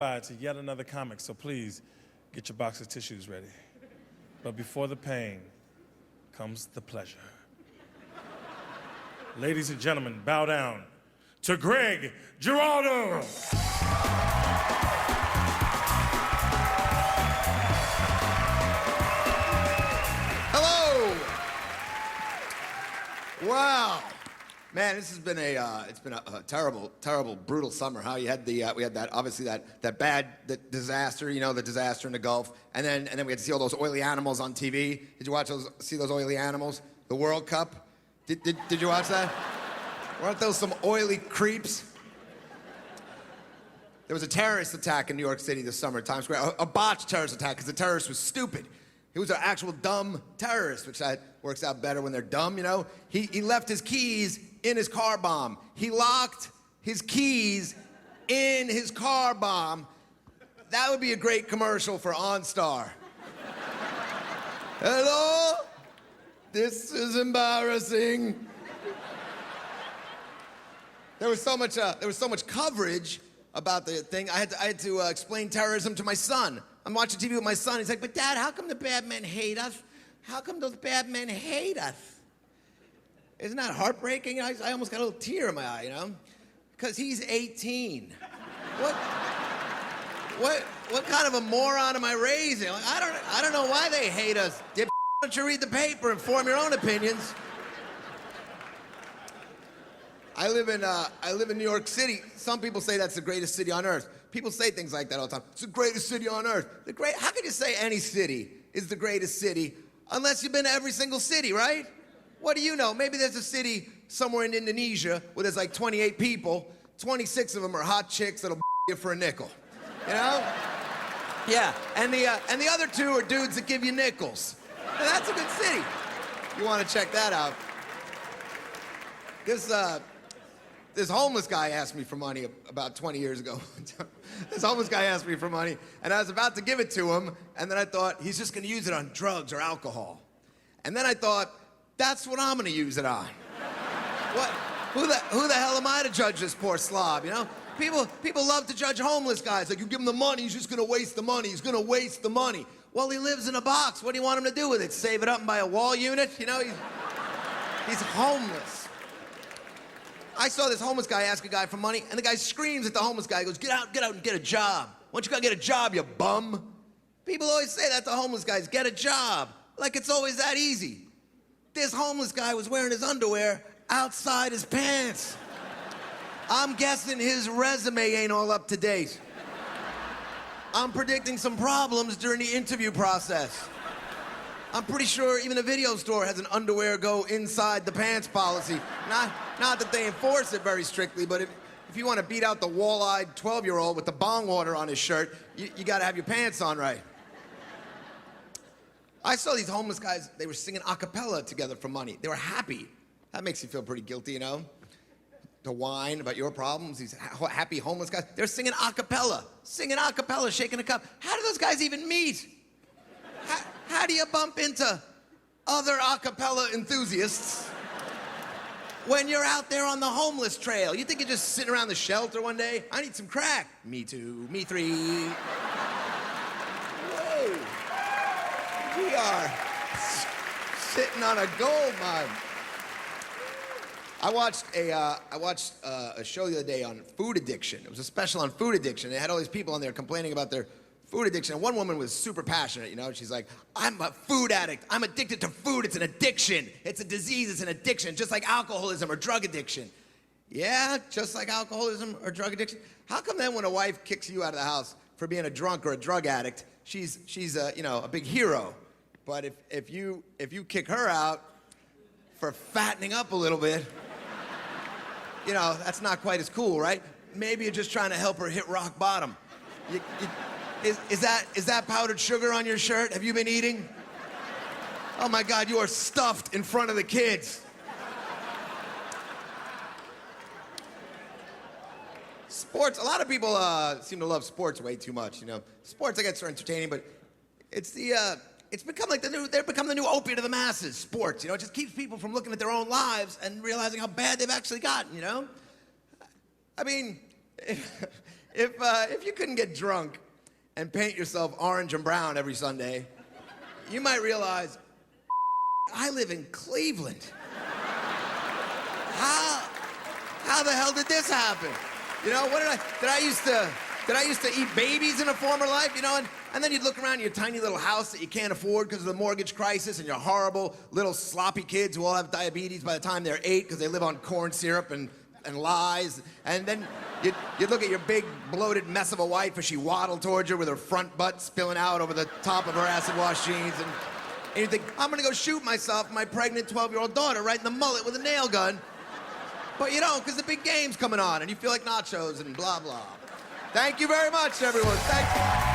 To yet another comic, so please get your box of tissues ready. But before the pain comes the pleasure. Ladies and gentlemen, bow down to Greg Giraldo. Hello. Wow. Man, this has been it's been a terrible, brutal summer. Huh? You had we had that obviously that bad disaster, you know, the disaster in the Gulf, and then we had to see all those oily animals on TV. Did you see those oily animals? The World Cup. Did you watch that? Weren't those some oily creeps? There was a terrorist attack in New York City this summer at Times Square, a botched terrorist attack because the terrorist was stupid. He was an actual dumb terrorist, which works out better when they're dumb, you know? He left his keys in his car bomb. He locked his keys in his car bomb. That would be a great commercial for OnStar. Hello? This is embarrassing. There was so much coverage about the thing. I had to explain terrorism to my son. I'm watching TV with my son. He's like, but Dad, how come the bad men hate us? How come those bad men hate us? Isn't that heartbreaking? I almost got a little tear in my eye, you know? Because he's 18. What kind of a moron am I raising? Like, I don't know why they hate us. Why don't you read the paper and form your own opinions? I live in New York City. Some people say that's the greatest city on earth. People say things like that all the time. It's the greatest city on earth. How can you say any city is the greatest city unless you've been to every single city, right? What do you know? Maybe there's a city somewhere in Indonesia where there's like 28 people. 26 of them are hot chicks that'll you for a nickel. You know? Yeah. And the other 2 are dudes that give you nickels. And that's a good city. You want to check that out. This homeless guy asked me for money about 20 years ago. This homeless guy asked me for money, and I was about to give it to him, and then I thought, he's just gonna use it on drugs or alcohol. And then I thought, that's what I'm gonna use it on. Who the hell am I to judge this poor slob, you know? People love to judge homeless guys. Like, you give him the money, he's just gonna waste the money. He's gonna waste the money. Well, he lives in a box. What do you want him to do with it? Save it up and buy a wall unit? You know, he's homeless. I saw this homeless guy ask a guy for money, and the guy screams at the homeless guy. He goes, get out and get a job. Why don't you go get a job, you bum? People always say that to homeless guys, get a job. Like it's always that easy. This homeless guy was wearing his underwear outside his pants. I'm guessing his resume ain't all up to date. I'm predicting some problems during the interview process. I'm pretty sure even a video store has an underwear go inside the pants policy. Not that they enforce it very strictly, but if you want to beat out the wall-eyed 12-year-old with the bong water on his shirt, you got to have your pants on right. I saw these homeless guys, they were singing a cappella together for money. They were happy. That makes you feel pretty guilty, you know? To whine about your problems, these happy homeless guys. They're singing a cappella, shaking a cup. How do those guys even meet? How do you bump into other a cappella enthusiasts when you're out there on the homeless trail? You think you're just sitting around the shelter one day? I need some crack. Me too, me 3. Whoa. We are sitting on a gold mine. I watched a show the other day on food addiction. It was a special on food addiction. They had all these people on there complaining about their food addiction. And one woman was super passionate, you know? She's like, I'm a food addict. I'm addicted to food. It's an addiction. It's a disease. It's an addiction, just like alcoholism or drug addiction. Yeah, just like alcoholism or drug addiction. How come then when a wife kicks you out of the house for being a drunk or a drug addict, she's you know, a big hero? But if you kick her out for fattening up a little bit, you know, that's not quite as cool, right? Maybe you're just trying to help her hit rock bottom. Is that powdered sugar on your shirt? Have you been eating? Oh my God, you are stuffed in front of the kids. Sports, a lot of people seem to love sports way too much, you know. Sports, I guess, are entertaining, but it's become like they've become the new opiate of the masses, sports, you know. It just keeps people from looking at their own lives and realizing how bad they've actually gotten, you know. I mean, If you couldn't get drunk and paint yourself orange and brown every Sunday, you might realize, I live in Cleveland. How the hell did this happen? You know, did I used to eat babies in a former life, you know, and then you'd look around your tiny little house that you can't afford because of the mortgage crisis and your horrible little sloppy kids who all have diabetes by the time they're 8 because they live on corn syrup and lies. And then you'd look at your big bloated mess of a wife as she waddled towards you with her front butt spilling out over the top of her acid wash jeans. And you think, I'm gonna go shoot myself, my pregnant 12-year-old daughter, right in the mullet with a nail gun. But you don't, because the big game's coming on and you feel like nachos and blah, blah. Thank you very much, everyone. Thank you.